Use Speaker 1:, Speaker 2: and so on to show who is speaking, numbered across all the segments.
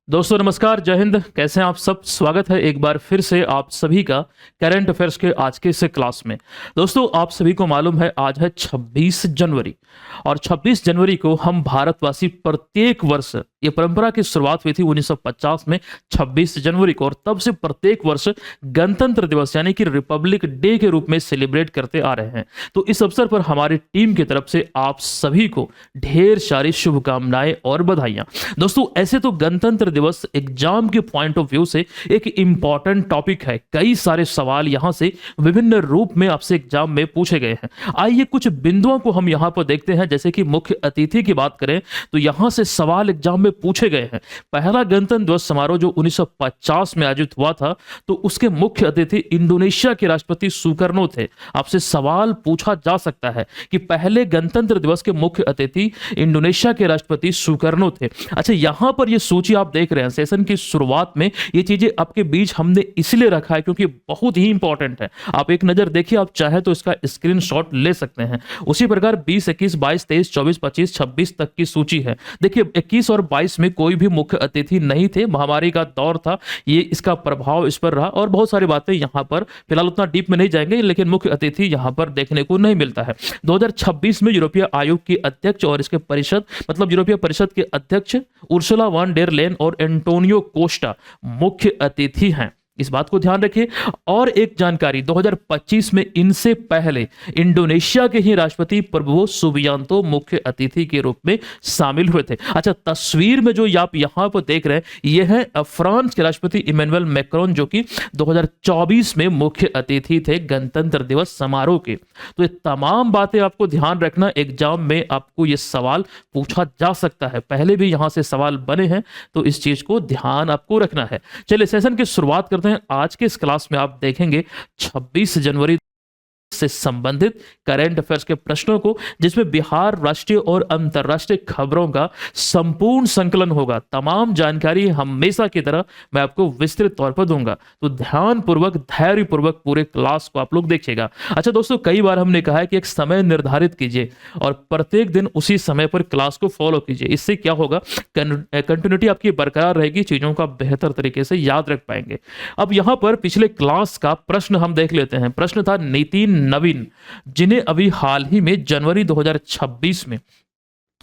Speaker 1: दोस्तों नमस्कार, जय हिंद। कैसे हैं आप सब? स्वागत है एक बार फिर से आप सभी का करंट अफेयर्स के आज के इस क्लास में। दोस्तों आप सभी को मालूम है आज है 26 जनवरी और 26 जनवरी को हम भारतवासी प्रत्येक वर्ष, ये परंपरा की शुरुआत हुई थी 1950 में 26 जनवरी को, और तब से प्रत्येक वर्ष गणतंत्र दिवस यानी कि रिपब्लिक डे के रूप में सेलिब्रेट करते आ रहे हैं। तो इस अवसर पर हमारी टीम की तरफ से आप सभी को ढेर सारी शुभकामनाएं और बधाइयां। दोस्तों ऐसे तो गणतंत्र दिवस एग्जाम के पॉइंट ऑफ व्यू से एक इंपॉर्टेंट टॉपिक है। कई सारे सवाल यहां से विभिन्न रूप में आपसे एग्जाम में पूछे गए हैं। आइए कुछ बिंदुओं को हम यहां पर देखते हैं। जैसे कि मुख्य अतिथि की बात करें तो यहां से सवाल एग्जाम में पूछे गए हैं। पहला गणतंत्र दिवस समारोह जो 1950 में आयोजित हुआ था, तो उसके मुख्य अतिथि इंडोनेशिया के राष्ट्रपति सुकर्नो थे। आपसे सवाल पूछा जा सकता है कि पहले गणतंत्र दिवस के मुख्य अतिथि इंडोनेशिया के राष्ट्रपति सुकर्नो थे। अच्छा, यहां पर यह सूची आप देख रहे हैं सेशन की शुरुआत में, ये चीजें आपके बीच हमने इसलिए रखा है क्योंकि बहुत ही इंपॉर्टेंट है। आप एक नजर देखिए, आप चाहे तो इसका स्क्रीनशॉट ले सकते हैं। उसी प्रकार 20, 21, 22, 23, 24, 25, 26 तक की सूची है। देखिए 21 और 22 में कोई भी मुख्य अतिथि नहीं थे, महामारी का दौर था, ये इसका प्रभाव इस पर रहा और बहुत सारी बातें यहां पर फिलहाल उतना डीप में नहीं जाएंगे, लेकिन मुख्य अतिथि यहां पर देखने को नहीं मिलता है। 2026 में यूरोपीय आयोग के अध्यक्ष और इसके परिषद मतलब यूरोपीय परिषद के अध्यक्ष उर्सुला वॉन डेर लेन और एंटोनियो कोस्टा मुख्य अतिथि हैं, इस बात को ध्यान रखिए। और एक जानकारी, 2025 में इनसे पहले इंडोनेशिया के ही राष्ट्रपति प्रबोवो सुबियांतो मुख्य अतिथि के रूप में शामिल हुए थे। अच्छा, तस्वीर में जो आप यहां पर देख रहे हैं यह है फ्रांस के राष्ट्रपति इमैनुअल मैक्रोन, जो कि 2024 में मुख्य अतिथि थे गणतंत्र दिवस समारोह के। तो ये तमाम बातें आपको ध्यान रखना, एग्जाम में आपको ये सवाल पूछा जा सकता है, पहले भी यहां से सवाल बने हैं, तो इस चीज को ध्यान आपको रखना है। चलिए सेशन की शुरुआत करते हैं। आज के इस क्लास में आप देखेंगे 26 जनवरी से संबंधित करंट अफेयर्स के प्रश्नों को, जिसमें बिहार राष्ट्रीय और अंतर्राष्ट्रीय खबरों का संपूर्ण संकलन होगा। तमाम जानकारी हमेशा की तरह मैं आपको विस्तृत तौर पर दूंगा, तो ध्यानपूर्वक धैर्यपूर्वक पूरे क्लास को आप लोग देखिएगा। अच्छा दोस्तों, कई बार हमने कहा है कि एक समय निर्धारित कीजिए और प्रत्येक दिन उसी समय पर क्लास को फॉलो कीजिए। इससे क्या होगा, कंटिन्यूटी आपकी बरकरार रहेगी, चीजों का बेहतर तरीके से याद रख पाएंगे। अब यहां पर पिछले क्लास का प्रश्न हम देख लेते हैं। प्रश्न था नितिन नवीन, जिन्हें अभी हाल ही में जनवरी 2026 में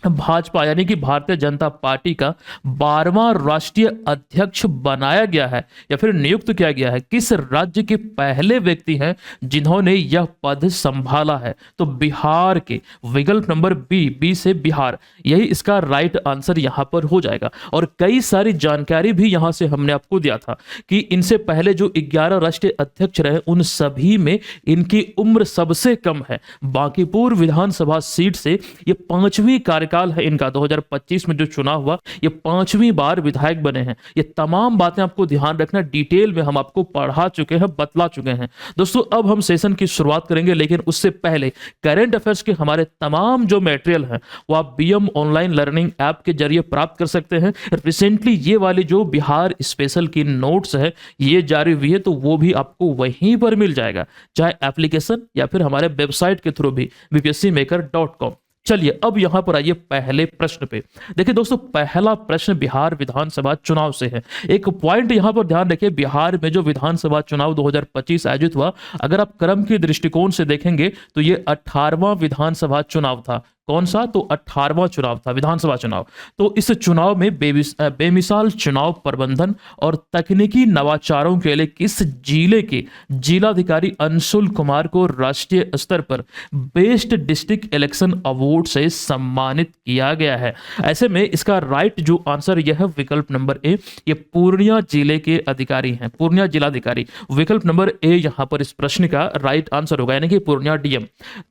Speaker 1: भाजपा यानी कि भारतीय जनता पार्टी का 12वां राष्ट्रीय अध्यक्ष बनाया गया है या फिर नियुक्त किया गया है, किस राज्य के पहले व्यक्ति हैं जिन्होंने यह पद संभाला है? तो बिहार के, विकल्प नंबर बी से बिहार, यही इसका राइट आंसर यहां पर हो जाएगा। और कई सारी जानकारी भी यहां से हमने आपको दिया था कि इनसे पहले जो 11 राष्ट्रीय अध्यक्ष रहे उन सभी में इनकी उम्र सबसे कम है। बांकीपुर विधानसभा सीट से ये 5वीं कार्यकाल है इनका, 2025 में जो चुनाव हुआ ये 5वीं बार विधायक बने हैं। ये तमाम बातें आपको ध्यान रखना, डिटेल में हम आपको पढ़ा चुके हैं, बतला चुके हैं। दोस्तों अब हम सेशन की शुरुआत करेंगे, लेकिन उससे पहले करंट अफेयर्स के हमारे तमाम जो मटेरियल हैं वो आप बीएम ऑनलाइन लर्निंग ऐप के जरिए प्राप्त कर सकते हैं। रिसेंटली ये वाली जो बिहार स्पेशल की नोट्स है ये जारी हुई है, तो वो भी आपको वहीं पर मिल जाएगा, चाहे एप्लीकेशन या फिर हमारे वेबसाइट के थ्रू भी bpscmaker.com। चलिए अब यहां पर आइए पहले प्रश्न पे। देखिए दोस्तों, पहला प्रश्न बिहार विधानसभा चुनाव से है। एक पॉइंट यहां पर ध्यान रखिए, बिहार में जो विधानसभा चुनाव 2025 आयोजित हुआ, अगर आप क्रम के दृष्टिकोण से देखेंगे तो ये 18वां विधानसभा चुनाव था। कौन सा? तो 18वां चुनाव था, विधानसभा चुनाव। तो इस चुनाव में बेमिसाल चुनाव प्रबंधन और तकनीकी नवाचारों के लिए किस जिले के जिलाधिकारी अंशुल कुमार को राष्ट्रीय स्तर पर बेस्ट डिस्ट्रिक्ट इलेक्शन अवार्ड से सम्मानित किया गया है? ऐसे में इसका राइट जो आंसर यह है विकल्प नंबर ए, ये पूर्णिया जिले के अधिकारी हैं, पूर्णिया जिलाधिकारी। विकल्प नंबर ए यहां पर इस प्रश्न का राइट आंसर होगा, यानी कि पूर्णिया डीएम।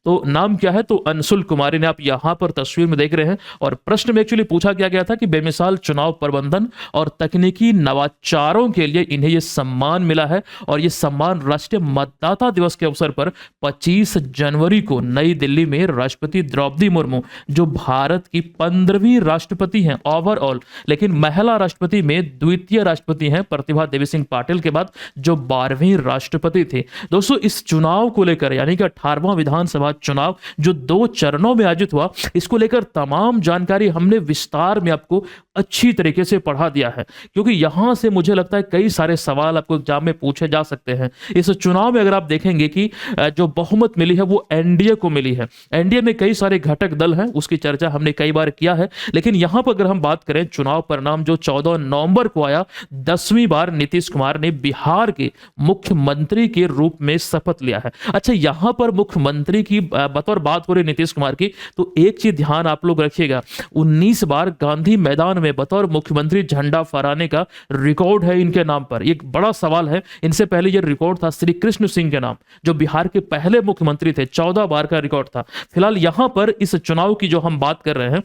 Speaker 1: तो नाम क्या है? तो अंशुल कुमारी ने, आप यहां पर तस्वीर में देख रहे हैं। और प्रश्न में एक्चुअली पूछा गया था कि बेमिसाल चुनाव प्रबंधन और तकनीकी नवाचारों के लिए इन्हें यह सम्मान मिला है, और यह सम्मान राष्ट्रीय मतदाता दिवस के अवसर पर 25 जनवरी को नई दिल्ली में राष्ट्रपति द्रौपदी मुर्मू, जो भारत की 15वीं राष्ट्रपति हैं ओवरऑल, लेकिन महिला राष्ट्रपति में द्वितीय राष्ट्रपति हैं प्रतिभा देवी सिंह पाटिल के बाद, जो 12वीं राष्ट्रपति थे। दोस्तों इस चुनाव को लेकर यानी कि 18वां विधानसभा चुनाव जो 2 चरणों में आयोजित साबित हुआ, इसको लेकर तमाम जानकारी हमने विस्तार में आपको अच्छी तरीके से पढ़ा दिया है, क्योंकि यहां से मुझे लगता है कई सारे सवाल आपको एग्जाम में पूछे जा सकते हैं। इस चुनाव में अगर आप देखेंगे कि जो बहुमत मिली है वो एनडीए को मिली है। एनडीए में कई सारे घटक दल हैं, उसकी चर्चा हमने कई बार किया है, लेकिन यहां पर अगर हम बात करें चुनाव परिणाम जो 14 नवंबर को आया, 10वीं बार नीतीश कुमार ने बिहार के मुख्यमंत्री के रूप में शपथ लिया है। अच्छा, यहां पर मुख्यमंत्री की बतौर बात हो रही नीतीश कुमार की, तो एक चीज ध्यान आप लोग रखिएगा, 19 बार गांधी मैदान में बतौर मुख्यमंत्री झंडा फहराने का रिकॉर्ड है इनके नाम पर। एक बड़ा सवाल है, इनसे पहले यह रिकॉर्ड था श्री कृष्ण सिंह के नाम, जो बिहार के पहले मुख्यमंत्री थे, 14 बार का रिकॉर्ड था। फिलहाल यहां पर इस चुनाव की जो हम बात कर रहे हैं,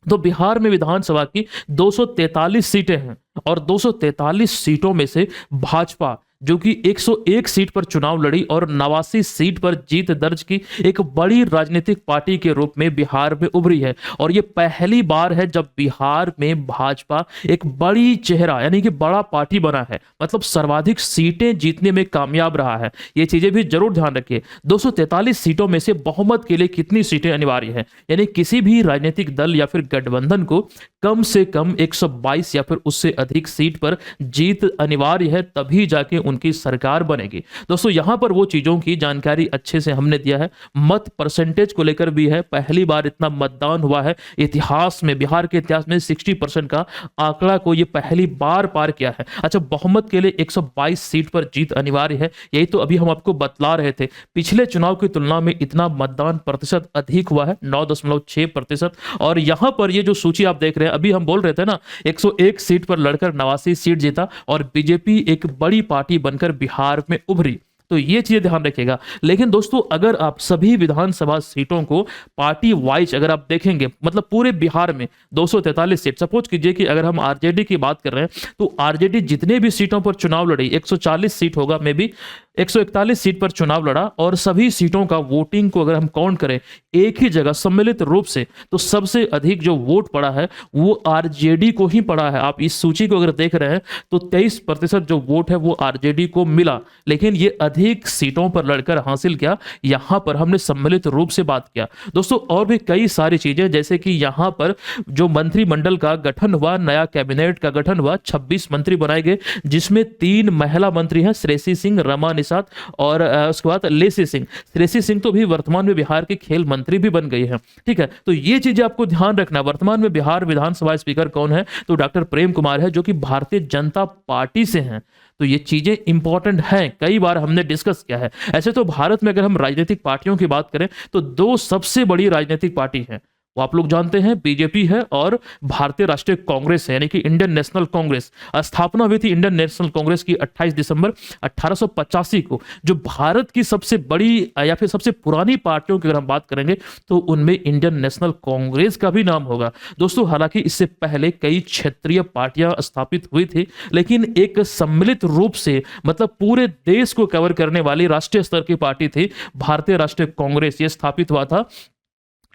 Speaker 1: तो बिहार में विधानसभा की 243 सीटें हैं और 243 सीटों में से भाजपा जो कि 101 सीट पर चुनाव लड़ी और 89 सीट पर जीत दर्ज की एक बड़ी राजनीतिक पार्टी के रूप में बिहार में उभरी है। और यह पहली बार है जब बिहार में भाजपा एक बड़ी चेहरा यानी कि बड़ा पार्टी बना है, मतलब सर्वाधिक सीटें जीतने में कामयाब रहा है। ये चीजें भी जरूर ध्यान रखिए। 243 सीटों में से बहुमत के लिए कितनी सीटें अनिवार्य है, यानी किसी भी राजनीतिक दल या फिर गठबंधन को कम से कम 122 या फिर उससे अधिक सीट पर जीत अनिवार्य है, तभी जाके उनकी सरकार बनेगी। दोस्तों, यहां पर वो चीजों की जानकारी अच्छे से हमने दिया है। मत परसेंटेज को लेकर भी है, पहली बार इतना मतदान हुआ है इतिहास में, बिहार के इतिहास में 60% का आंकड़ा को ये पहली बार पार किया है। अच्छा, बहुमत के लिए 122 सीट पर जीत अनिवार्य है, यही तो अभी हम आपको बतला रहे थे। पिछले चुनाव की तुलना में इतना मतदान प्रतिशत अधिक हुआ है, 9.6%। और यहां पर ये जो सूची आप देख रहे हैं, अभी हम बोल रहे थे ना 101 सीट पर लड़कर 89 सीट जीता और बीजेपी एक बड़ी पार्टी बनकर बिहार में उभरी, तो ये चीजें ध्यान रखिएगा। लेकिन दोस्तों, अगर आप सभी विधानसभा सीटों को पार्टी वाइज अगर आप देखेंगे, मतलब पूरे बिहार में 243 सीट, सपोज कीजिए कि अगर हम आरजेडी की बात कर रहे हैं, तो आरजेडी जितने भी सीटों पर चुनाव लड़ी, 140 सीट होगा, मे बी 141 सीट पर चुनाव लड़ा, और सभी सीटों का वोटिंग को अगर हम काउंट करें एक ही जगह सम्मिलित रूप से, तो सबसे अधिक जो वोट पड़ा है वो आरजेडी को ही पड़ा है। आप इस सूची को अगर देख रहे हैं तो 23% जो वोट है वो आरजेडी को मिला, लेकिन ये अधिक सीटों पर लड़कर हासिल किया। यहां पर हमने सम्मिलित रूप से बात किया। दोस्तों, और भी कई सारी चीजें, जैसे कि यहां पर जो मंत्रिमंडल का गठन हुआ, नया कैबिनेट का गठन हुआ, 26 मंत्री बनाए गए, जिसमें 3 महिला मंत्री हैं, श्रेयसी सिंह, रमा निषाद और उसके बाद लेसी सिंह। श्रेयसी सिंह तो भी वर्तमान में बिहार के खेल मंत्री भी बन गई है। ठीक है, तो ये चीजें आपको ध्यान रखना। वर्तमान में बिहार विधानसभा स्पीकर कौन है, तो डॉक्टर प्रेम कुमार है, जो कि भारतीय जनता पार्टी से हैं। तो ये चीजें इंपॉर्टेंट हैं, कई बार हमने डिस्कस किया है। ऐसे तो भारत में अगर हम राजनीतिक पार्टियों की बात करें तो 2 सबसे बड़ी राजनीतिक पार्टी हैं, वो आप लोग जानते हैं, बीजेपी है और भारतीय राष्ट्रीय कांग्रेस है, यानी कि इंडियन नेशनल कांग्रेस। स्थापना हुई थी इंडियन नेशनल कांग्रेस की 28 दिसंबर 1885 को। जो भारत की सबसे बड़ी या फिर सबसे पुरानी पार्टियों की अगर हम बात करेंगे तो उनमें इंडियन नेशनल कांग्रेस का भी नाम होगा। दोस्तों, हालांकि इससे पहले कई क्षेत्रीय पार्टियां स्थापित हुई थी, लेकिन एक सम्मिलित रूप से, मतलब पूरे देश को कवर करने वाली राष्ट्रीय स्तर की पार्टी थी भारतीय राष्ट्रीय कांग्रेस। ये स्थापित हुआ था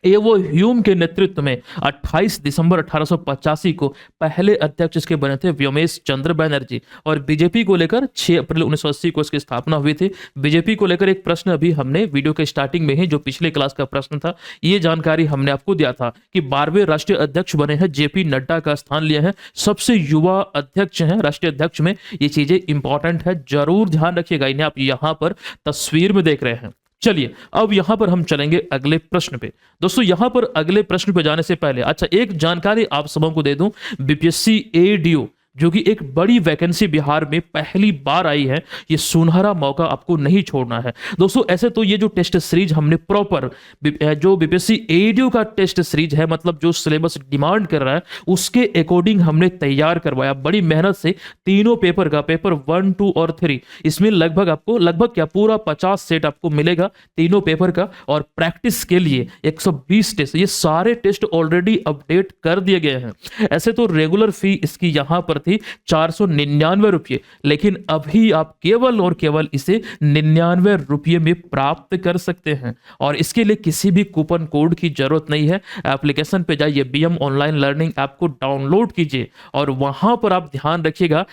Speaker 1: एवो ह्यूम के नेतृत्व में 28 दिसंबर 1885 को। पहले अध्यक्ष इसके बने थे व्योमेश चंद्र बैनर्जी। और बीजेपी को लेकर 6 अप्रैल 1980 को इसकी स्थापना हुई थी। बीजेपी को लेकर एक प्रश्न अभी हमने वीडियो के स्टार्टिंग में ही, जो पिछले क्लास का प्रश्न था, ये जानकारी हमने आपको दिया था कि 12वें राष्ट्रीय अध्यक्ष बने हैं, जेपी नड्डा का स्थान लिया है, सबसे युवा अध्यक्ष हैं राष्ट्रीय अध्यक्ष में। ये चीजें इंपॉर्टेंट है, जरूर ध्यान रखिएगा, इन्हें आप यहां पर तस्वीर में देख रहे हैं। चलिए, अब यहां पर हम चलेंगे अगले प्रश्न पे। दोस्तों, यहां पर अगले प्रश्न पे जाने से पहले अच्छा एक जानकारी आप सबों को दे दूं, बीपीएससी एडीओ जो कि एक बड़ी वैकेंसी बिहार में पहली बार आई है, ये सुनहरा मौका आपको नहीं छोड़ना है। दोस्तों, ऐसे तो ये जो टेस्ट सीरीज हमने प्रॉपर जो बीपीएससी एडीओ का टेस्ट सीरीज है, मतलब जो सिलेबस डिमांड कर रहा है उसके अकॉर्डिंग हमने तैयार करवाया बड़ी मेहनत से। तीनों पेपर का, पेपर 1, 2 और 3, इसमें लगभग क्या पूरा 50 सेट आपको मिलेगा तीनों पेपर का। और प्रैक्टिस के लिए 120 टेस्ट, ये सारे टेस्ट ऑलरेडी अपडेट कर दिए गए हैं। ऐसे तो रेगुलर फी इसकी यहां पर थी 499 रुपये, लेकिन अभी आप केवल और केवल इसे 99 रुपये में प्राप्त कर सकते हैं। और इसके लिए किसी भी कूपन कोड की जरूरत नहीं है। एप्लीकेशन पे जाइए, बीएम ऑनलाइन लर्निंग ऐप को डाउनलोड कीजिए और वहां पर आप ध्यान रखिएगा,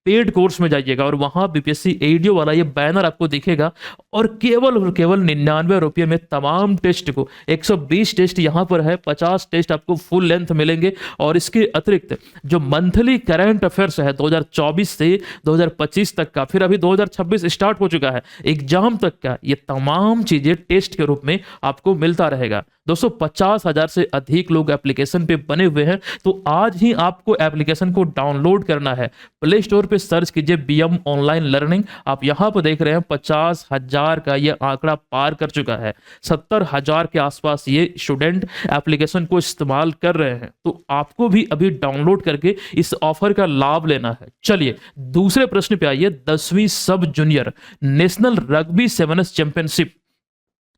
Speaker 1: पेड कोर्स में जाइएगा और वहां बीपीएससी एडीओ वाला ये बैनर आपको दिखेगा और केवल 99 रुपये में तमाम टेस्ट को 120 टेस्ट यहाँ पर है, 50 टेस्ट आपको फुल लेंथ मिलेंगे। और इसके अतिरिक्त जो मंथली करंट अफेयर्स है 2024 से 2025 तक का, फिर अभी 2026 स्टार्ट हो चुका है, एग्जाम तक का, ये तमाम चीजें टेस्ट के रूप में आपको मिलता रहेगा। दोस्तों 50,000 से अधिक लोग एप्लीकेशन पे बने हुए हैं, तो आज ही आपको एप्लीकेशन को डाउनलोड करना है। प्ले स्टोर पे सर्च कीजिए बीएम ऑनलाइन लर्निंग। आप यहां पर देख रहे हैं 50,000 का ये आंकड़ा पार कर चुका है, 70,000 के आसपास ये स्टूडेंट एप्लीकेशन को इस्तेमाल कर रहे हैं। तो आपको भी अभी डाउनलोड करके इस ऑफर का लाभ लेना है। चलिए दूसरे प्रश्न पे आइए। 10वीं सब junior national rugby sevens championship,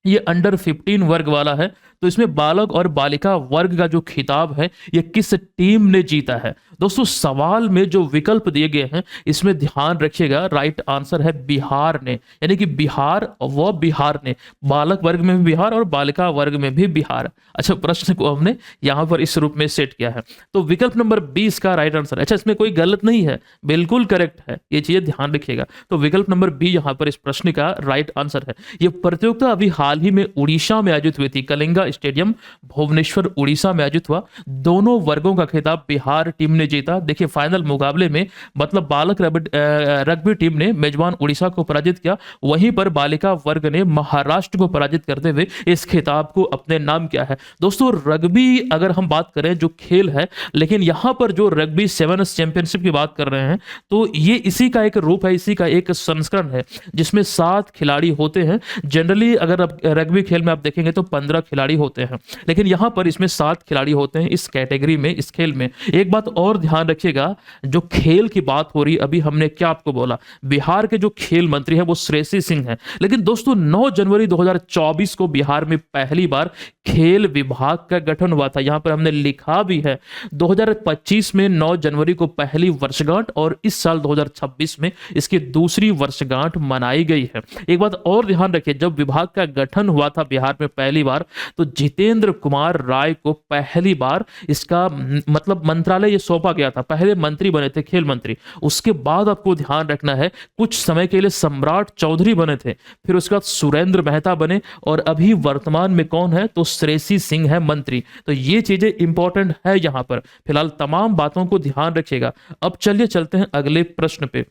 Speaker 1: ये अंडर 15 वर्ग वाला है। तो इसमें बालक और बालिका वर्ग का जो खिताब है ये किस टीम ने जीता है? दोस्तों सवाल में जो विकल्प दिए गए हैं इसमें ध्यान रखिएगा, राइट आंसर है बिहार ने, यानी कि बिहार ने, बालक वर्ग में भी बिहार और बालिका वर्ग में भी बिहार। अच्छा, प्रश्न को हमने यहां पर इस रूप में सेट किया है। तो विकल्प नंबर 20 का राइट आंसर, अच्छा इसमें कोई गलत नहीं है, बिल्कुल करेक्ट है, ये चीजें ध्यान रखिएगा। तो विकल्प नंबर बी यहां पर इस प्रश्न का राइट आंसर है। ये प्रतियोगिता अभी हाल ही में उड़ीसा में आयोजित हुई थी, कलिंगा स्टेडियम भुवनेश्वर उड़ीसा में आयोजित हुआ। दोनों वर्गों का खिताब बिहार टीम ने जीता। देखिए फाइनल मुकाबले में मतलब बालक रग्बी टीम ने मेजबान उड़ीसा को पराजित किया, वहीं पर बालिका वर्ग ने महाराष्ट्र को पराजित करते हुए इस खिताब को अपने नाम किया है। दोस्तों रग्बी अगर हम बात करें जो खेल है, लेकिन यहां पर जो रग्बी सेवन्स चैंपियनशिप की बात कर रहे हैं तो ये इसी का एक रूप है, इसी का एक संस्करण है जिसमें 7 खिलाड़ी होते हैं। जनरली अगर रग्बी खेल में आप देखेंगे तो 15 खिलाड़ी होते हैं, लेकिन यहां पर इसमें 7 खिलाड़ी होते हैं इस कैटेगरी में, इस खेल में। एक बात और ध्यान रखिएगा, जो खेल की बात हो रही, अभी हमने क्या आपको बोला, बिहार के जो खेल मंत्री हैं वो श्रेयसी सिंह हैं, लेकिन दोस्तों 9 जनवरी 2024 को बिहार में पहली बार खेल विभाग का गठन हुआ था। यहां पर हमने लिखा भी है 2025 में 9 जनवरी को पहली वर्षगांठ और इस साल 2026 में इसकी दूसरी वर्षगांठ मनाई गई है। एक बात और ध्यान रखिए, जब विभाग का गठन हुआ था बिहार में पहली बार तो जितेंद्र कुमार राय को पहली बार इसका मतलब मंत्रालय ये सौंपा गया था। पहले मंत्री बने थे खेल मंत्री, उसके बाद आपको ध्यान रखना है कुछ समय के लिए सम्राट चौधरी बने थे, फिर उसके बाद सुरेंद्र मेहता बने और अभी वर्तमान में कौन है तो श्रेयसी सिंह है मंत्री। तो ये चीजें इंपॉर्टेंट है यहां पर। फिलहाल तमाम बातों को ध्यान रखिएगा। अब चलिए चलते हैं अगले प्रश्न पे।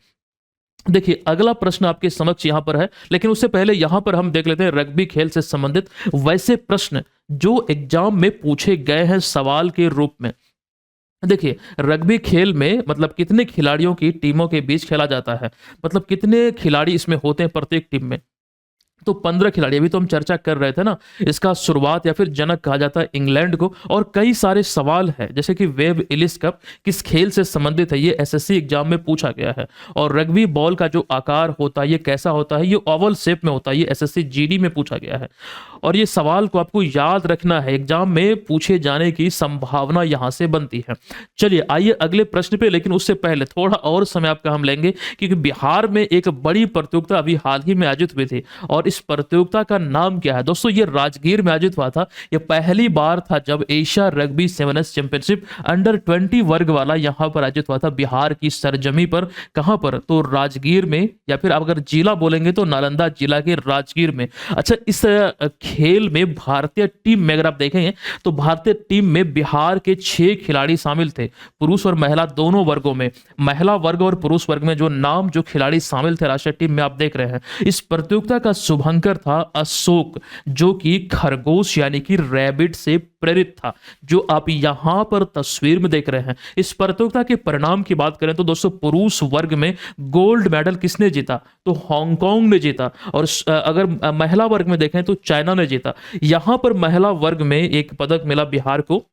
Speaker 1: देखिए अगला प्रश्न आपके समक्ष यहां पर है, लेकिन उससे पहले यहां पर हम देख लेते हैं रग्बी खेल से संबंधित वैसे प्रश्न जो एग्जाम में पूछे गए हैं सवाल के रूप में। देखिए रग्बी खेल में मतलब कितने खिलाड़ियों की टीमों के बीच खेला जाता है, मतलब कितने खिलाड़ी इसमें होते हैं प्रत्येक टीम में, तो 15 खिलाड़ी। अभी तो हम चर्चा कर रहे थे ना, इसका शुरुआत या फिर जनक कहा जाता है इंग्लैंड को। और कई सारे सवाल है जैसे कि वेब इलिस कप किस खेल से संबंधित है, ये एसएससी एग्जाम में पूछा गया है। और रग्बी बॉल का जो आकार होता है ये कैसा होता है, ये ओवल शेप में होता है, ये एसएससी जीडी में पूछा गया है। और ये सवाल को आपको याद रखना है, एग्जाम में पूछे जाने की संभावना यहां से बनती है। चलिए आइए अगले प्रश्न पे, लेकिन उससे पहले थोड़ा और समय आपका हम लेंगे क्योंकि बिहार में एक बड़ी प्रतियोगिता अभी हाल ही में आयोजित हुई थी और इस प्रतियोगिता का नाम क्या है दोस्तों, ये राजगीर में आयोजित हुआ था। ये पहली बार था जब Asia rugby sevens championship under 20 वर्ग वाला यहां पर आयोजित हुआ था बिहार की सरजमी पर। कहां पर तो राजगीर में, या फिर आप अगर जिला बोलेंगे तो नालंदा जिला के राजगीर में। अच्छा इस खेल में भारतीय टीम में अगर आप देखेंगे तो भारतीय टीम में बिहार के 6 खिलाड़ी शामिल थे, पुरुष और महिला दोनों वर्गों में। महिला वर्ग और पुरुष वर्ग में जो खिलाड़ी शामिल थे राष्ट्रीय टीम में आप देख रहे हैं। इस प्रतियोगिता का शुभंकर था अशोक, जो कि खरगोश यानी कि रैबिट से प्रेरित था, जो आप यहां पर तस्वीर में देख रहे हैं। इस प्रतियोगिता के परिणाम की बात करें तो दोस्तों पुरुष वर्ग में गोल्ड मेडल किसने जीता तो हांगकांग ने जीता, और अगर महिला वर्ग में देखें तो चाइना ने जीता। यहां पर महिला वर्ग में एक पदक मिला बिहार को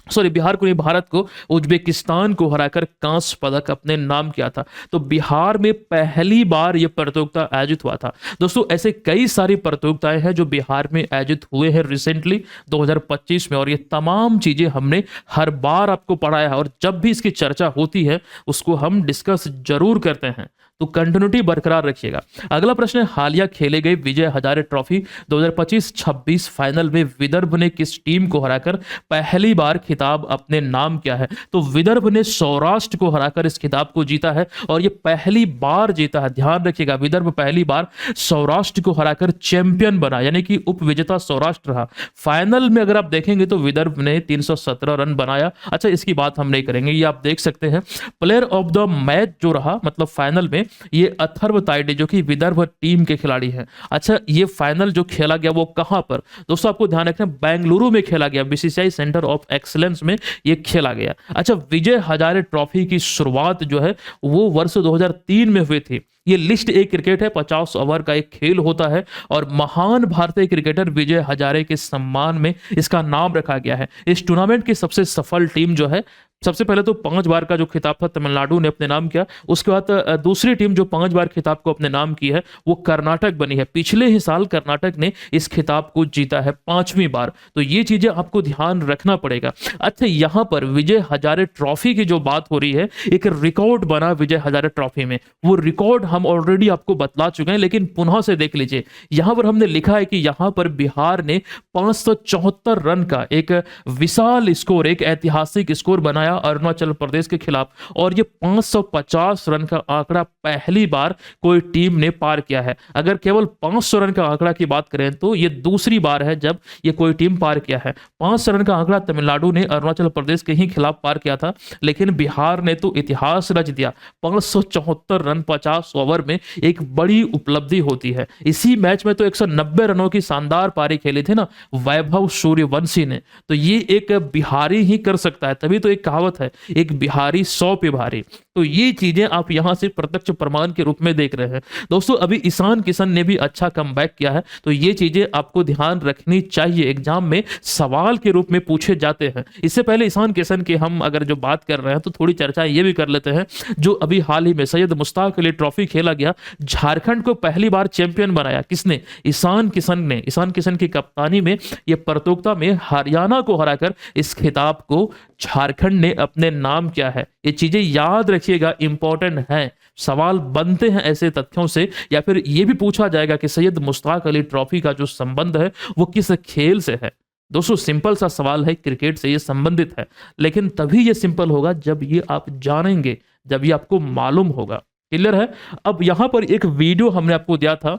Speaker 1: नहीं, भारत को, उज्बेकिस्तान को हराकर कांस्य पदक अपने नाम किया था। तो बिहार में पहली बार यह प्रतियोगिता आयोजित हुआ था। दोस्तों ऐसे कई सारी प्रतियोगिताएं हैं जो बिहार में आयोजित हुए हैं रिसेंटली 2025 में, और ये तमाम चीजें हमने हर बार आपको पढ़ाया है और जब भी इसकी चर्चा होती है उसको हम डिस्कस जरूर करते हैं। तो कंटिन्यूटी बरकरार रखिएगा। अगला प्रश्न है, हालिया खेले गए विजय हजारे ट्रॉफी 2025-26 फाइनल में विदर्भ ने किस टीम को हराकर पहली बार खिताब अपने नाम किया है? तो विदर्भ ने सौराष्ट्र को हराकर इस खिताब को जीता है और ये पहली बार जीता है। ध्यान रखिएगा, विदर्भ पहली बार सौराष्ट्र को हराकर चैंपियन बना, यानी कि उपविजेता सौराष्ट्र रहा। फाइनल में अगर आप देखेंगे तो विदर्भ ने 317 रन बनाया। अच्छा, इसकी बात हम नहीं करेंगे, ये आप देख सकते हैं। प्लेयर ऑफ द मैच जो रहा मतलब फाइनल में, ये अथर्व ताइडे जो कि विदर्भ टीम के खिलाड़ी हैं। अच्छा, ये फाइनल जो खेला गया वो कहां पर? दोस्तों आपको ध्यान रखना, बेंगलुरु में खेला गया, बीसीसीआई सेंटर ऑफ एक्सीलेंस में ये खेला गया। अच्छा, विजय हजारे ट्रॉफी की शुरुआत जो है वो वर्ष 2003 में हुई थी। ये लिस्ट ए क्रिकेट है, 50 ओवर का एक खेल होता है और महान भारतीय क्रिकेटर विजय हजारे के सम्मान में इसका नाम रखा गया है। इस टूर्नामेंट की सबसे सफल टीम जो है, सबसे पहले तो 5 बार का जो खिताब था तमिलनाडु ने अपने नाम किया, उसके बाद दूसरी टीम जो 5 बार खिताब को अपने नाम की है वो कर्नाटक बनी है। पिछले ही साल कर्नाटक ने इस खिताब को जीता है 5वीं बार, तो ये चीजें आपको ध्यान रखना पड़ेगा। अच्छा, यहां पर विजय हजारे ट्रॉफी की जो बात हो रही है, एक रिकॉर्ड बना विजय हजारे ट्रॉफी में, वो रिकॉर्ड हम ऑलरेडी आपको बतला चुके हैं, लेकिन पुनः से देख लीजिए। यहां पर हमने लिखा है कि यहां पर बिहार ने 574 रन का एक विशाल स्कोर, एक ऐतिहासिक स्कोर बनाया अरुणाचल प्रदेश के खिलाफ, और ये 550 रन का आंकड़ा पहली बार कोई टीम ने पार किया है। अगर केवल 500 रन का आंकड़ा की बात करें तो ये दूसरी बार है जब ये कोई टीम पार किया है। 500 रन का आंकड़ा तमिलनाडु ने अरुणाचल प्रदेश के ही खिलाफ पार किया था, लेकिन बिहार ने तो इतिहास रच दिया। 574 रन 50 ओवर में एक बड़ी उपलब्धि होती है। इसी मैच में तो 190 रनों की शानदार पारी खेली थी ना वैभव सूर्यवंशी ने, तो ये एक बिहारी ही कर सकता है, तभी तो एक कहावत है, एक बिहारी 100 पे भारी। तो ये चीजें आप यहां से प्रत्यक्ष प्रमाण के रूप में देख रहे हैं। दोस्तों अभी ईशान किशन ने भी अच्छा कमबैक किया है, तो ये चीजें आपको ध्यान रखनी चाहिए, एग्जाम में सवाल के रूप में पूछे जाते हैं। इससे पहले ईशान किशन की हम अगर जो बात कर रहे हैं तो थोड़ी चर्चा ये भी कर लेते हैं, जो अभी हाल ही में सैयद मुश्ताक अली ट्रॉफी खेला गया, झारखंड को पहली बार चैंपियन बनाया किसने? ईशान किशन ने। ईशान किशन की कप्तानी में यह प्रतियोगिता में हरियाणा को हराकर इस खिताब को झारखंड ने अपने नाम किया है। ये चीजें याद रखिएगा, इंपॉर्टेंट है। सवाल बनते हैं ऐसे तथ्यों से, या फिर यह भी पूछा जाएगा कि सैयद मुश्ताक अली ट्रॉफी का जो संबंध है वो किस खेल से है। दोस्तों सिंपल सा सवाल है, क्रिकेट से ये संबंधित है, लेकिन तभी ये सिंपल होगा जब ये आप जानेंगे, जब ये आपको मालूम होगा। क्लियर है? अब यहां पर एक वीडियो हमने आपको दिया था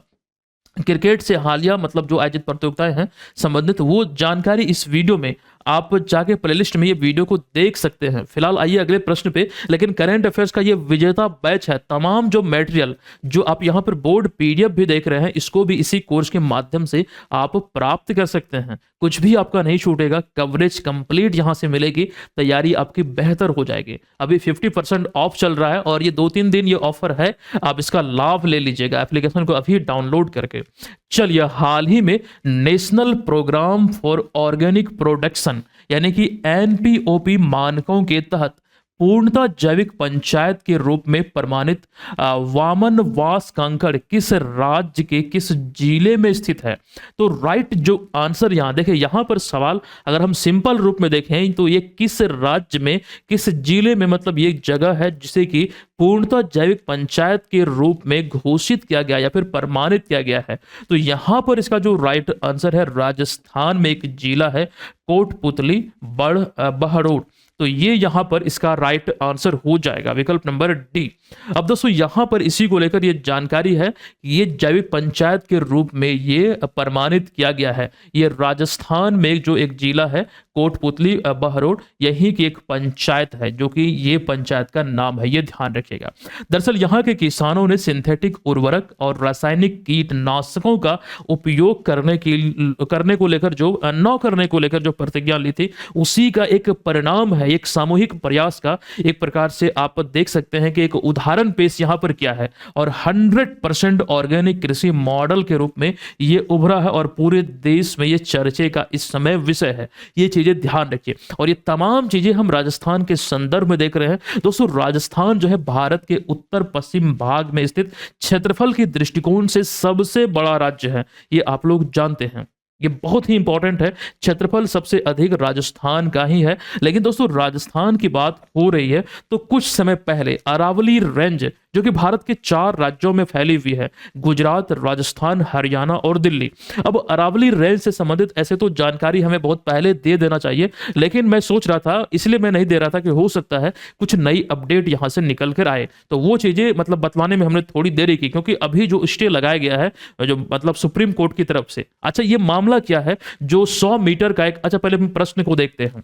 Speaker 1: क्रिकेट से हालिया मतलब जो आयोजित प्रतियोगिताएं हैं संबंधित, वो जानकारी इस वीडियो में आप जाके प्लेलिस्ट में ये वीडियो को देख सकते हैं। फिलहाल आइए अगले प्रश्न पे, लेकिन करंट अफेयर्स का ये विजेता बैच है। तमाम जो मटेरियल जो आप यहाँ पर बोर्ड पीडीएफ भी देख रहे हैं, इसको भी इसी कोर्स के माध्यम से आप प्राप्त कर सकते हैं। कुछ भी आपका नहीं छूटेगा, कवरेज कंप्लीट यहाँ से मिलेगी, तैयारी आपकी बेहतर हो जाएगी। अभी 50% ऑफ चल रहा है और ये 2-3 दिन ये ऑफर है, आप इसका लाभ ले लीजिएगा एप्लीकेशन को अभी डाउनलोड करके। चलिए, हाल ही में national programme for organic production यानी कि एनपीओपी मानकों के तहत पूर्णतः जैविक पंचायत के रूप में प्रमाणित वामन वास कंकड़ किस राज्य के किस जिले में स्थित है? तो राइट जो आंसर यहां देखें, यहां पर सवाल अगर हम सिंपल रूप में देखें तो ये किस राज्य में किस जिले में, मतलब ये जगह है जिसे कि पूर्णतः जैविक पंचायत के रूप में घोषित किया गया या फिर प्रमाणित किया गया है। तो यहां पर इसका जो राइट आंसर है, राजस्थान में एक जिला है कोटपुतली बहरोड, तो ये यहां पर इसका राइट आंसर हो जाएगा, विकल्प नंबर डी। अब दोस्तों यहां पर इसी को लेकर ये जानकारी है, ये जैविक पंचायत के रूप में ये प्रमाणित किया गया है। ये राजस्थान में जो एक जिला है कोटपुतली बहरोड, यही की एक पंचायत है, जो कि ये पंचायत का नाम है, ये ध्यान रखिएगा। दरअसल यहाँ के किसानों ने सिंथेटिक उर्वरक और रासायनिक कीटनाशकों का उपयोग करने को लेकर जो न करने को लेकर जो प्रतिज्ञा ली थी, उसी का एक परिणाम है, एक सामूहिक प्रयास का एक प्रकार से आप देख सकते हैं कि एक उदाहरण पेश यहां पर किया है। और 100% ऑर्गेनिक कृषि मॉडल के रूप में ये उभरा है और पूरे देश में ये चर्चे का इस समय विषय है। ये चीजें ध्यान रखिए, और ये तमाम चीजें हम राजस्थान के संदर्भ में देख रहे हैं। दोस्तों राजस्थान जो है भारत के उत्तर पश्चिम भाग में स्थित क्षेत्रफल के दृष्टिकोण से सबसे बड़ा राज्य है, ये आप लोग जानते हैं। ये बहुत ही इंपॉर्टेंट है, क्षेत्रफल सबसे अधिक राजस्थान का ही है। लेकिन दोस्तों राजस्थान की बात हो रही है तो कुछ समय पहले अरावली रेंज जो कि भारत के 4 राज्यों में फैली हुई है, गुजरात, राजस्थान, हरियाणा और दिल्ली। अब अरावली रेंज से संबंधित ऐसे तो जानकारी हमें बहुत पहले दे देना चाहिए, लेकिन मैं सोच रहा था, इसलिए मैं नहीं दे रहा था कि हो सकता है कुछ नई अपडेट यहां से निकल कर आए, तो वो चीजें मतलब बतलाने में हमने थोड़ी देरी की, क्योंकि अभी जो स्टे लगाया गया है जो मतलब सुप्रीम कोर्ट की तरफ से। अच्छा, ये मामला क्या है जो 100 मीटर का एक, अच्छा पहले हम प्रश्न को देखते हैं।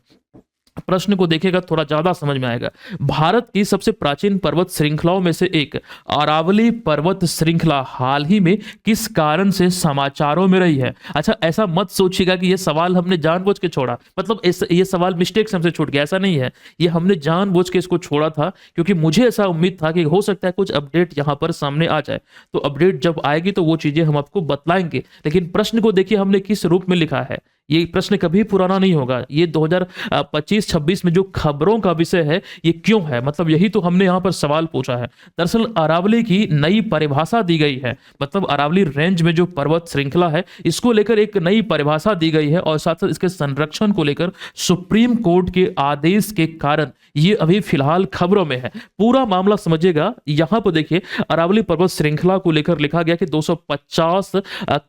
Speaker 1: प्रश्न को देखेगा थोड़ा ज्यादा समझ में आएगा। भारत की सबसे प्राचीन पर्वत श्रृंखलाओं में से एक अरावली पर्वत श्रृंखला हाल ही में किस कारण से समाचारों में रही है? अच्छा, ऐसा मत सोचिएगा कि ये सवाल हमने जानबूझ के छोड़ा, मतलब ये सवाल मिस्टेक से हमसे छूट गया, ऐसा नहीं है। ये हमने जानबूझ के इसको छोड़ा था, क्योंकि मुझे ऐसा उम्मीद था कि हो सकता है कुछ अपडेट यहां पर सामने आ जाए, तो अपडेट जब आएगी तो वो चीजें हम आपको बतलाएंगे। लेकिन प्रश्न को देखिए हमने किस रूप में लिखा है। ये प्रश्न कभी पुराना नहीं होगा, ये 2025-26 में जो खबरों का विषय है, ये क्यों है, मतलब यही तो हमने यहाँ पर सवाल पूछा है। दरअसल अरावली की नई परिभाषा दी गई है, मतलब अरावली रेंज में जो पर्वत श्रृंखला है इसको लेकर एक नई परिभाषा दी गई है, और साथ साथ इसके संरक्षण को लेकर सुप्रीम कोर्ट के आदेश के कारण ये अभी फिलहाल खबरों में है। पूरा मामला समझिएगा, यहां पर देखिए अरावली पर्वत श्रृंखला को लेकर लिखा गया कि 250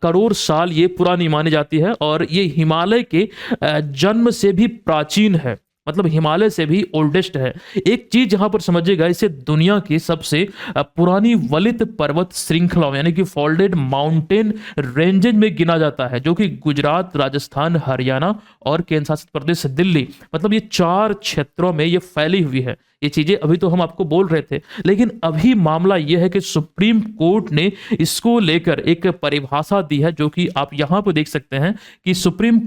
Speaker 1: करोड़ साल ये पुरानी मानी जाती है, और ये हिमालय के जन्म से भी प्राचीन है, मतलब हिमालय से भी ओल्डेस्ट है। एक चीज यहां पर समझिएगा, इसे दुनिया की सबसे पुरानी वलित पर्वत श्रृंखला यानी कि फोल्डेड माउंटेन रेंजेज में गिना जाता है, जो कि गुजरात, राजस्थान, हरियाणा और केंद्र शासित प्रदेश दिल्ली, मतलब ये 4 क्षेत्रों में ये फैली हुई है। ये चीजें अभी तो हम आपको बोल रहे थे, लेकिन अभी मामला यह है कि सुप्रीम कोर्ट ने इसको लेकर एक परिभाषा दी है, जो कि आप यहां पर देख सकते हैं कि सुप्रीम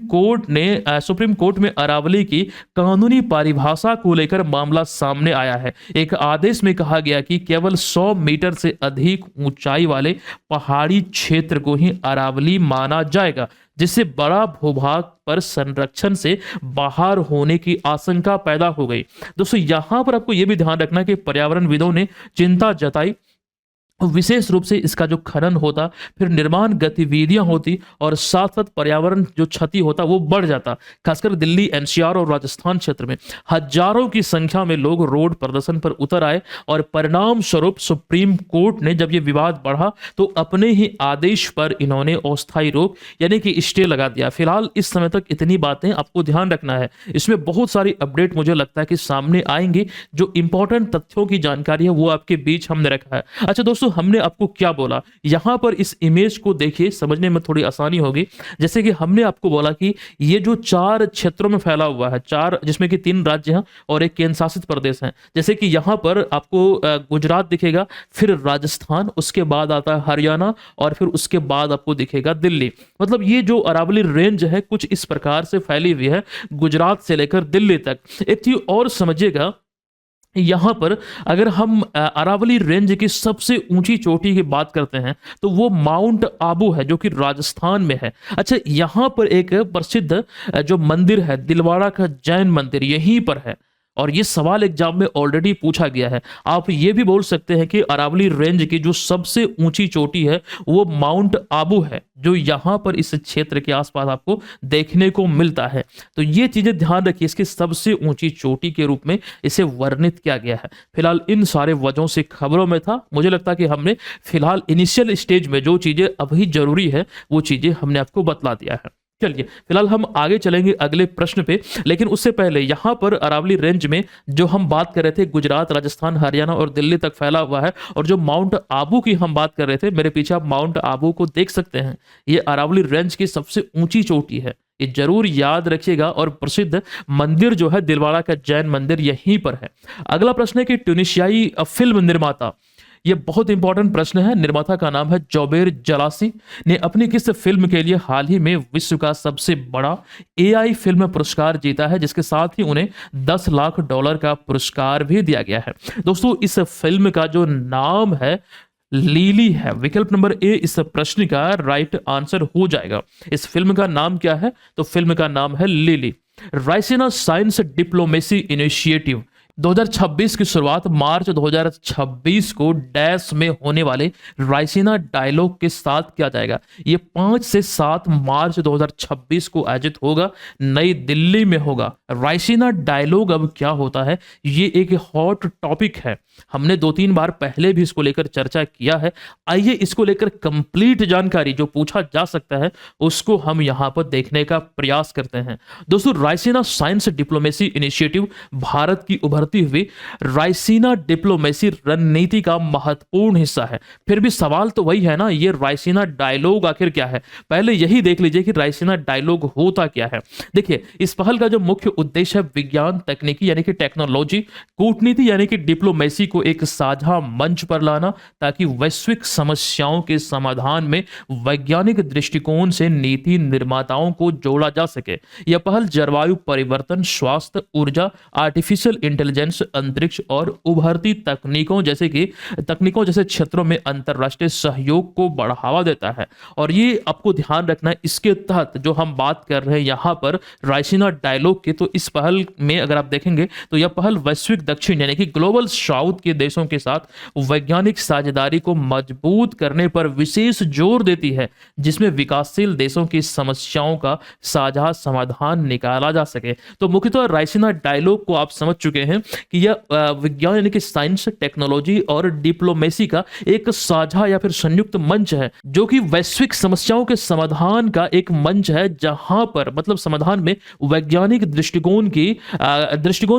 Speaker 1: कोर्ट में अरावली की कानूनी परिभाषा को लेकर मामला सामने आया है। एक आदेश में कहा गया कि केवल 100 मीटर से अधिक ऊंचाई वाले पहाड़ी क्षेत्र को ही अरावली माना जाएगा, जिससे बड़ा भूभाग पर संरक्षण से बाहर होने की आशंका पैदा हो गई। दोस्तों, यहां पर आपको यह भी ध्यान रखना कि पर्यावरणविदों ने चिंता जताई, विशेष रूप से इसका जो खनन होता, फिर निर्माण गतिविधियां होती, और साथ साथ पर्यावरण जो क्षति होता वो बढ़ जाता। खासकर दिल्ली, एनसीआर और राजस्थान क्षेत्र में हजारों की संख्या में लोग रोड प्रदर्शन पर उतर आए, और परिणाम स्वरूप सुप्रीम कोर्ट ने जब ये विवाद बढ़ा तो अपने ही आदेश पर इन्होंने अस्थायी रोक यानी कि स्टे लगा दिया। फिलहाल इस समय तक इतनी बातें आपको ध्यान रखना है, इसमें बहुत सारी अपडेट मुझे लगता है कि सामने आएंगी। जो इंपॉर्टेंट तथ्यों की जानकारी है वो आपके बीच हमने रखा है। अच्छा दोस्तों, हमने आपको क्या बोला, यहां पर इस इमेज को देखिए, समझने में थोड़ी आसानी होगी। जैसे कि हमने आपको बोला कि ये जो 4 क्षेत्रों में फैला हुआ है, 4 जिसमें कि 3 राज्य हैं और एक केंद्र शासित प्रदेश है। जैसे कि यहां पर आपको गुजरात दिखेगा, फिर राजस्थान, उसके बाद आता है हरियाणा, और फिर उसके बाद आपको दिखेगा दिल्ली। मतलब ये जो अरावली रेंज है कुछ इस प्रकार से फैली हुई है, गुजरात से लेकर दिल्ली तक। एक चीज और समझिएगा, यहां पर अगर हम अरावली रेंज की सबसे ऊंची चोटी की बात करते हैं तो वो माउंट आबू है, जो कि राजस्थान में है। अच्छा, यहां पर एक प्रसिद्ध जो मंदिर है, दिलवाड़ा का जैन मंदिर, यहीं पर है, और ये सवाल एग्जाम में ऑलरेडी पूछा गया है। आप ये भी बोल सकते हैं कि अरावली रेंज की जो सबसे ऊंची चोटी है वो माउंट आबू है, जो यहां पर इस क्षेत्र के आसपास आपको देखने को मिलता है। तो ये चीजें ध्यान रखिए, इसकी सबसे ऊंची चोटी के रूप में इसे वर्णित किया गया है। फिलहाल इन सारे वजहों से खबरों में था, मुझे लगता है कि हमने फिलहाल इनिशियल स्टेज में जो चीजें अभी जरूरी है वो चीजें हमने आपको बतला दिया है। चलिए फिलहाल हम आगे चलेंगे अगले प्रश्न पे, लेकिन उससे पहले यहां पर अरावली रेंज में जो हम बात कर रहे थे, गुजरात, राजस्थान, हरियाणा और दिल्ली तक फैला हुआ है, और जो माउंट आबू की हम बात कर रहे थे, मेरे पीछे आप माउंट आबू को देख सकते हैं। ये अरावली रेंज की सबसे ऊंची चोटी है, ये जरूर याद रखिएगा। और प्रसिद्ध मंदिर जो है दिलवाड़ा का जैन मंदिर यहीं पर है। अगला प्रश्न है कि ट्यूनिशियाई फिल्म निर्माता, ये बहुत इंपॉर्टेंट प्रश्न है, निर्माता का नाम है जोबेर जलासी, ने अपनी किस फिल्म के लिए हाल ही में विश्व का सबसे बड़ा एआई फिल्म पुरस्कार जीता है, जिसके साथ ही उन्हें $10 लाख का पुरस्कार भी दिया गया है। दोस्तों, इस फिल्म का जो नाम है लीली है। विकल्प नंबर ए इस प्रश्न का राइट आंसर हो जाएगा। इस फिल्म का नाम क्या है? तो फिल्म का नाम है लीली। रायसीना साइंस डिप्लोमेसी इनिशिएटिव 2026 की शुरुआत मार्च 2026 को डैश में होने वाले रायसीना डायलॉग के साथ किया जाएगा। ये 5 से 7 मार्च 2026 को आयोजित होगा, नई दिल्ली में होगा। रायसीना डायलॉग अब क्या होता है, ये एक हॉट टॉपिक है। हमने 2-3 बार पहले भी इसको लेकर चर्चा किया है। आइए इसको लेकर कंप्लीट जानकारी जो पूछा जा सकता है उसको हम यहाँ पर देखने का प्रयास करते हैं। दोस्तों, Raisina science diplomacy initiative Bharat की उभरती हुई रायसीना डिप्लोमेसी रणनीति का महत्वपूर्ण हिस्सा है। फिर भी सवाल तो वही है ना, ये रायसीना डायलॉग आखिर क्या है? पहले यही देख लीजिए कि रायसीना डायलॉग होता क्या है। देखिए, इस पहल का जो मुख्य उद्देश्य है विज्ञान तकनीकी यानी कि टेक्नोलॉजी, कूटनीति यानी कि डिप्लोमेसी को एक साझा मंच पर लाना, ताकि वैश्विक समस्याओं के समाधान में वैज्ञानिक दृष्टिकोण से नीति निर्माताओं को जोड़ा जा सके। यह पहल जलवायु परिवर्तन, स्वास्थ्य, ऊर्जा, आर्टिफिशियल इंटेलिजेंस, अंतरिक्ष और उभरती तकनीकों जैसे क्षेत्रों में अंतरराष्ट्रीय सहयोग को बढ़ावा देता है। और ये आपको ध्यान रखना है, इसके तहत जो हम बात कर रहे हैं यहाँ पर रायसीना डायलॉग की, तो इस पहल में अगर आप देखेंगे तो यह पहल वैश्विक दक्षिण यानी कि ग्लोबल साउथ के देशों के साथ वैज्ञानिक साझेदारी को मजबूत करने पर विशेष जोर देती है, जिसमें विकासशील देशों की समस्याओं का साझा समाधान निकाला जा सके। तो मुख्यतः रायसीना डायलॉग को आप समझ चुके हैं कि यह विज्ञान यानी कि साइंस, टेक्नोलॉजी और डिप्लोमेसी का एक साझा या फिर संयुक्त मंच है, जो कि वैश्विक समस्याओं के समाधान का एक मंच है, जहां पर मतलब समाधान में वैज्ञानिक दृष्टिकोण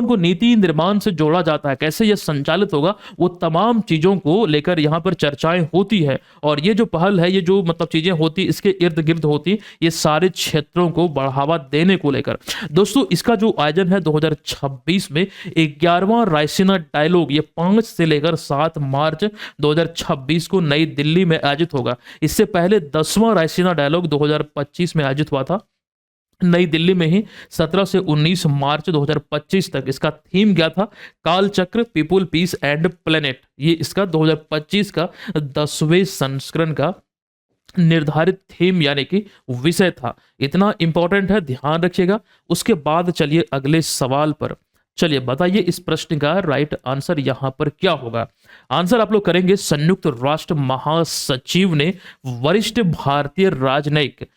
Speaker 1: को नीति निर्माण से जोड़ा जाता है। कैसे यह संचालित होगा, वो तमाम चीजों को लेकर यहाँ पर चर्चाएं होती है। और ये जो पहल है, ये जो मतलब चीजें होती इसके इर्द गिर्द होती, ये सारे क्षेत्रों को बढ़ावा देने को लेकर। दोस्तों, इसका जो आयोजन है 2026 में 11वां रायसीना डायलॉग, ये 5 से लेकर 7 मार्च 2026 को नई दिल्ली में आयोजित होगा। इससे पहले 10वां रायसीना डायलॉग 2025 में आयोजित हुआ था नई दिल्ली में ही 17 से 19 मार्च 2025 तक। इसका थीम क्या था? काल चक्र, पीपुल, पीस एंड प्लेनेट। ये इसका 2025 का 10वें संस्करण का निर्धारित थीम यानी कि विषय था। इतना इंपॉर्टेंट है, ध्यान रखिएगा। उसके बाद चलिए अगले सवाल पर। चलिए बताइए इस प्रश्न का राइट आंसर यहां पर क्या होगा। आंसर आप लोग करेंगे, संयुक्त राष्ट्र महासचिव ने वरिष्ठ भारतीय राजनयिक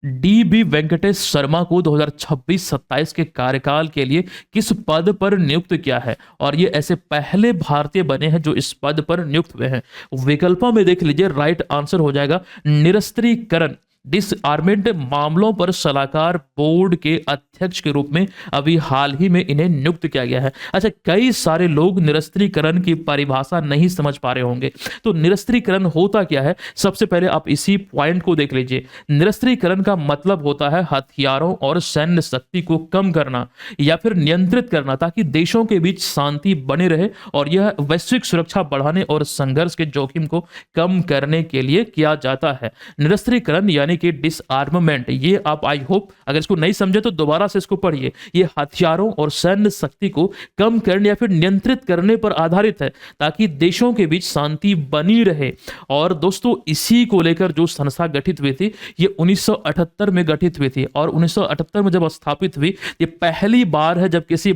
Speaker 1: डी वेंकटेश शर्मा को 2026-27 के कार्यकाल के लिए किस पद पर नियुक्त किया है? और ये ऐसे पहले भारतीय बने हैं जो इस पद पर नियुक्त हुए हैं। विकल्पों में देख लीजिए, राइट आंसर हो जाएगा निरस्त्रीकरण डिसआर्मेंट मामलों पर सलाहकार बोर्ड के अध्यक्ष के रूप में अभी हाल ही में इन्हें नियुक्त किया गया है। अच्छा, कई सारे लोग निरस्त्रीकरण की परिभाषा नहीं समझ पा रहे होंगे, तो निरस्त्रीकरण होता क्या है? सबसे पहले आप इसी पॉइंट को देख लीजिए। निरस्त्रीकरण का मतलब होता है हथियारों और सैन्य शक्ति को कम करना या फिर नियंत्रित करना, ताकि देशों के बीच शांति बने रहे, और यह वैश्विक सुरक्षा बढ़ाने और संघर्ष के जोखिम को कम करने के लिए किया जाता है। निरस्त्रीकरण यानी कि डिसआर्ममेंट, ये आप आई होप अगर इसको नहीं समझे तो दोबारा से इसको पढ़िए। ये हथियारों और सैन्य शक्ति को कम करने या फिर नियंत्रित करने पर आधारित है, ताकि देशों के बीच शांति बनी रहे। और दोस्तों, इसी को लेकर जो संस्था गठित हुई थी, ये 1978 में गठित हुई थी, और 1978 में जब स्थापित हुई, ये पहली बार है जब किसी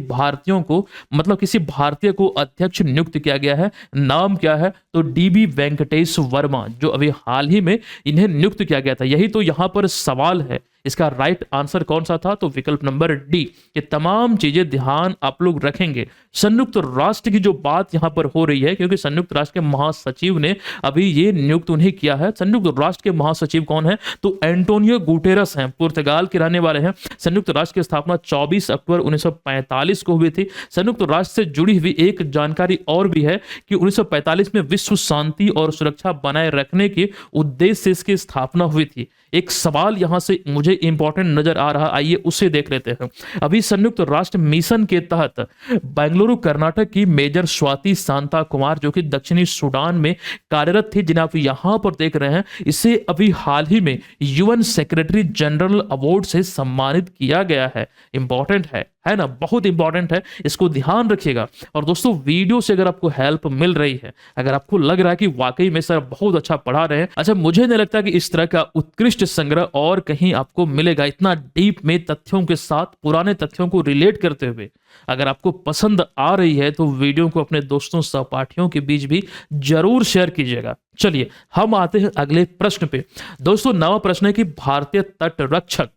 Speaker 1: भारतीय को अध्यक्ष नियुक्त किया गया है। नाम क्या है? तो डी वेंकटेश वर्मा, जो अभी हाल ही में इन्हें नियुक्त किया गया था। यही तो यहां पर सवाल है। इसका राइट आंसर कौन सा था? तो विकल्प नंबर डी। ये तमाम चीजें ध्यान आप लोग रखेंगे। संयुक्त राष्ट्र की जो बात यहां पर हो रही है, क्योंकि संयुक्त राष्ट्र के महासचिव ने अभी ये नियुक्त उन्हें किया है। संयुक्त राष्ट्र के महासचिव कौन है? तो एंटोनियो गुटेरस हैं, पुर्तगाल के रहने वाले हैं। संयुक्त राष्ट्र की स्थापना 24 अक्टूबर 1945 को हुई थी। संयुक्त राष्ट्र से जुड़ी हुई एक जानकारी और भी है कि 1945 में विश्व शांति और सुरक्षा बनाए रखने के उद्देश्य से इसकी स्थापना हुई थी। एक सवाल यहां से मुझे इंपॉर्टेंट नजर आ रहा, आइए उसे देख लेते हैं। अभी संयुक्त राष्ट्र मिशन के तहत बेंगलुरु कर्नाटक की मेजर स्वाति शांता कुमार, जो कि दक्षिणी सूडान में कार्यरत थी, जिन्हें आप यहां पर देख रहे हैं, इसे अभी हाल ही में यूएन सेक्रेटरी जनरल अवार्ड से सम्मानित किया गया है। इंपॉर्टेंट है। है ना, बहुत इंपॉर्टेंट है, इसको ध्यान रखिएगा। और दोस्तों वीडियो से अगर आपको हेल्प मिल रही है, अगर आपको लग रहा है कि वाकई में सर बहुत अच्छा पढ़ा रहे हैं, अच्छा मुझे नहीं लगता कि इस तरह का उत्कृष्ट संग्रह और कहीं आपको मिलेगा, इतना डीप में तथ्यों के साथ पुराने तथ्यों को रिलेट करते हुए। अगर आपको पसंद आ रही है तो वीडियो को अपने दोस्तों सहपाठियों के बीच भी जरूर शेयर कीजिएगा। चलिए हम आते हैं अगले प्रश्न पे। दोस्तों नवा प्रश्न है कि भारतीय तटरक्षक,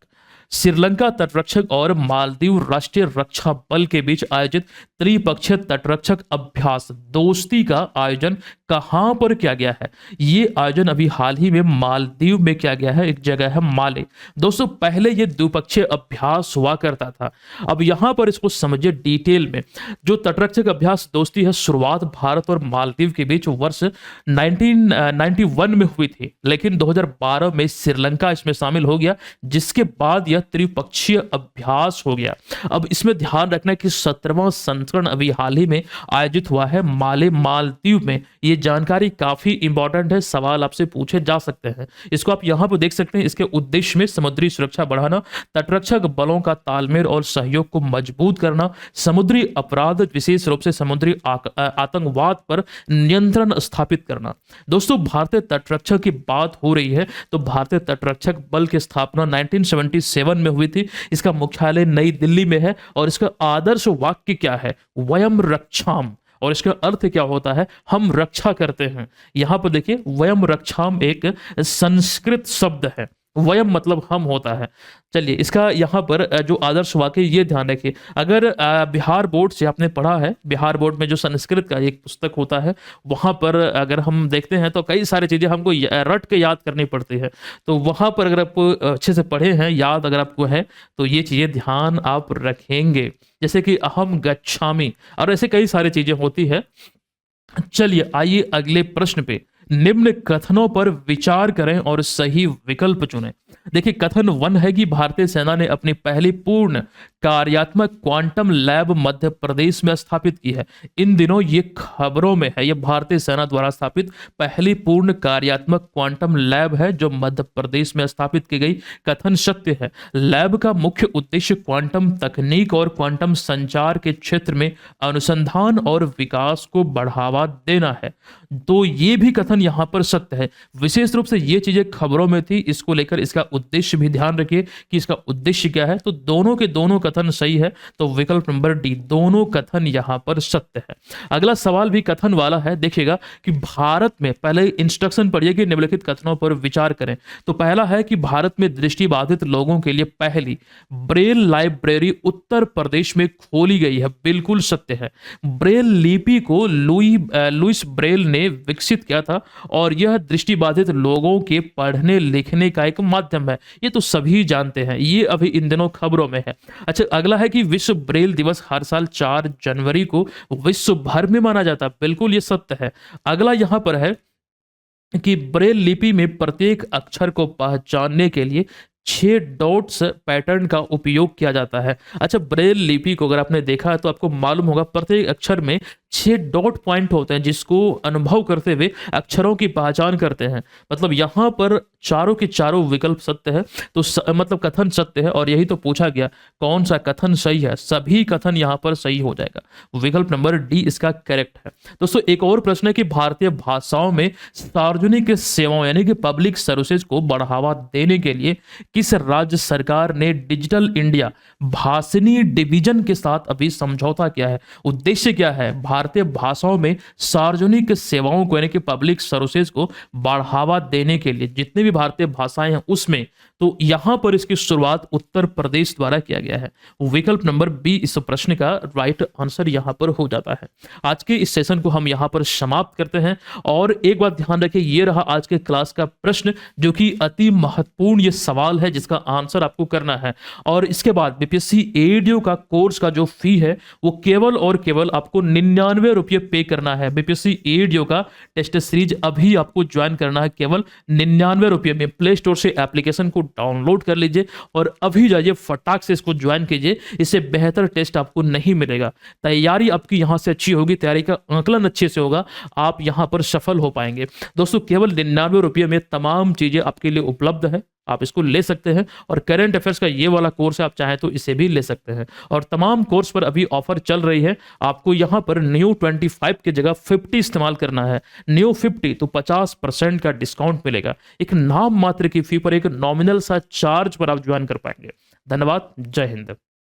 Speaker 1: श्रीलंका तटरक्षक और मालदीव राष्ट्रीय रक्षा बल के बीच आयोजित त्रिपक्षीय तटरक्षक अभ्यास दोस्ती का आयोजन कहां पर किया गया है? ये आयोजन अभी हाल ही में मालदीव में किया गया है, एक जगह है माले। दोस्तों पहले ये द्विपक्षीय अभ्यास हुआ करता था। अब यहां पर इसको समझिए डिटेल में। जो तटरक्षक अभ्यास दोस्ती है, शुरुआत भारत और मालदीव के बीच वर्ष 1991 में हुई थी, लेकिन 2012 में श्रीलंका इसमें शामिल हो गया, जिसके बाद यह त्रिपक्षीय अभ्यास हो गया। अब इसमें ध्यान रखना है कि 17वां संस्करण अभी हाल ही में आयोजित हुआ है माले मालदीव में। ये जानकारी काफी इंपॉर्टेंट है, सवाल आपसे पूछे जा सकते हैं। इसको आप यहां पर देख सकते हैं। इसके उद्देश्य में समुद्री सुरक्षा बढ़ाना, तटरक्षक बलों का तालमेल और सहयोग को मजबूत करना, समुद्री अपराध विशेष रूप से समुद्री आतंकवाद पर नियंत्रण स्थापित करना। दोस्तों भारतीय तटरक्षक की बात हो रही है तो भारतीय तटरक्षक बल की स्थापना 1977 में हुई थी। इसका मुख्यालय नई दिल्ली में है और इसका आदर्श वाक्य क्या है? वयम रक्षाम। और इसका अर्थ क्या होता है? हम रक्षा करते हैं। यहां पर देखिए वयम रक्षाम एक संस्कृत शब्द है, वयम मतलब हम होता है। चलिए इसका यहाँ पर जो आदर्श वाक्य, ये ध्यान रखिए। अगर बिहार बोर्ड से आपने पढ़ा है, बिहार बोर्ड में जो संस्कृत का एक पुस्तक होता है, वहाँ पर अगर हम देखते हैं तो कई सारी चीज़ें हमको रट के याद करनी पड़ती है। तो वहाँ पर अगर आप अच्छे से पढ़े हैं, याद अगर आपको है, तो ये चीज़ें ध्यान आप रखेंगे, जैसे कि अहम गच्छामि और ऐसे कई सारी चीज़ें होती है। चलिए आइए अगले प्रश्न पे। निम्न कथनों पर विचार करें और सही विकल्प चुनें। देखिए कथन 1 है कि भारतीय सेना ने अपनी पहली पूर्ण कार्यात्मक क्वांटम लैब मध्य प्रदेश में स्थापित की है। इन दिनों ये खबरों में है, ये भारतीय सेना द्वारा स्थापित पहली पूर्ण कार्यात्मक क्वांटम लैब है जो मध्य प्रदेश में स्थापित की गई। कथन सत्य है। लैब का मुख्य उद्देश्य क्वांटम तकनीक और क्वांटम संचार के क्षेत्र में अनुसंधान और विकास को बढ़ावा देना है। तो ये भी कथन यहां पर सत्य है। विशेष रूप से ये चीजें खबरों में थी, इसको लेकर इसका उद्देश्य भी ध्यान रखिए कि इसका उद्देश्य क्या है। तो दोनों के दोनों कथन सही है, तो विकल्प नंबर डी, दोनों कथन यहां पर सत्य है। अगला सवाल भी कथन वाला है। देखिएगा कि भारत में, पहले इंस्ट्रक्शन पढ़िए कि निम्नलिखित कथनों पर विचार करें। तो पहला है कि भारत में दृष्टिबाधित लोगों के लिए पहली ब्रेल लाइब्रेरी उत्तर प्रदेश में खोली गई है। बिल्कुल सत्य है। ब्रेल लिपि को लुइस ब्रेल ने विकसित किया था और यह दृष्टिबाधित लोगों के पढ़ने लिखने का एक माध्यम है। ये तो सभी जानते हैं, ये अभी इन दिनों खबरों में है। अच्छा अगला है कि विश्व ब्रेल दिवस हर साल 4 जनवरी को विश्व भर में माना जाता है। बिल्कुल ये सत्य है। अगला यहां पर है कि ब्रेल लिपि में प्रत्येक अक्षर को पहचानने के लिए 6 डॉट्स पैटर्न का उपयोग किया जाता है। अच्छा ब्रेल लिपि को अगर आपने देखा है तो आपको मालूम होगा प्रत्येक अक्षर में 6 डॉट पॉइंट होते हैं, जिसको अनुभव करते हुए अक्षरों की पहचान करते हैं। मतलब यहां पर चारों के चारों विकल्प सत्य है, तो मतलब कथन सत्य है। और यही तो पूछा गया कौन सा कथन सही है, सभी कथन यहां पर सही हो जाएगा। विकल्प नंबर डी इसका करेक्ट है। दोस्तों एक और प्रश्न है कि भारतीय भाषाओं में सार्वजनिक सेवाओं यानी कि पब्लिक सर्विसेज को बढ़ावा देने के लिए किस राज्य सरकार ने डिजिटल इंडिया भाषिनी डिवीजन के साथ अभी समझौता किया है? उद्देश्य क्या है? भारतीय भाषाओं में सार्वजनिक सेवाओं को यानी कि पब्लिक सर्विसेज को बढ़ावा देने के लिए जितने भी भारतीय भाषाएं हैं उसमें, तो यहां पर इसकी शुरुआत उत्तर प्रदेश द्वारा किया गया है। विकल्प नंबर बी इस प्रश्न का राइट आंसर यहां पर हो जाता है। आज के इस सेशन को हम यहां पर समाप्त करते हैं। और एक बात ध्यान रखिए, ये रहा आज के क्लास का प्रश्न जो कि अति महत्वपूर्ण ये सवाल है जिसका आंसर आपको करना है। और इसके बाद बीपीएससी एडीओ का कोर्स का जो फी है वो केवल और केवल आपको 99 रुपये पे करना है। बीपीएससी एडीओ का टेस्ट सीरीज अभी आपको ज्वाइन करना है केवल 99 रुपये में। प्ले स्टोर से एप्लीकेशन को डाउनलोड कर लीजिए और अभी जाइए फटाक से इसको ज्वाइन कीजिए। इससे बेहतर टेस्ट आपको नहीं मिलेगा। तैयारी आपकी यहां से अच्छी होगी, तैयारी का आंकलन अच्छे से होगा, आप यहां पर सफल हो पाएंगे। दोस्तों केवल 99 रुपये में तमाम चीजें आपके लिए उपलब्ध है। आप इसको ले सकते हैं। और करंट अफेयर्स का ये वाला कोर्स है, आप चाहें तो इसे भी ले सकते हैं। और तमाम कोर्स पर अभी ऑफर चल रही है। आपको यहाँ पर न्यू 25 की जगह 50 इस्तेमाल करना है। न्यू 50 तो 50% का डिस्काउंट मिलेगा। एक नाम मात्र की फी पर, एक नॉमिनल सा चार्ज पर आप ज्वाइन कर पाएंगे। धन्यवाद। जय हिंद।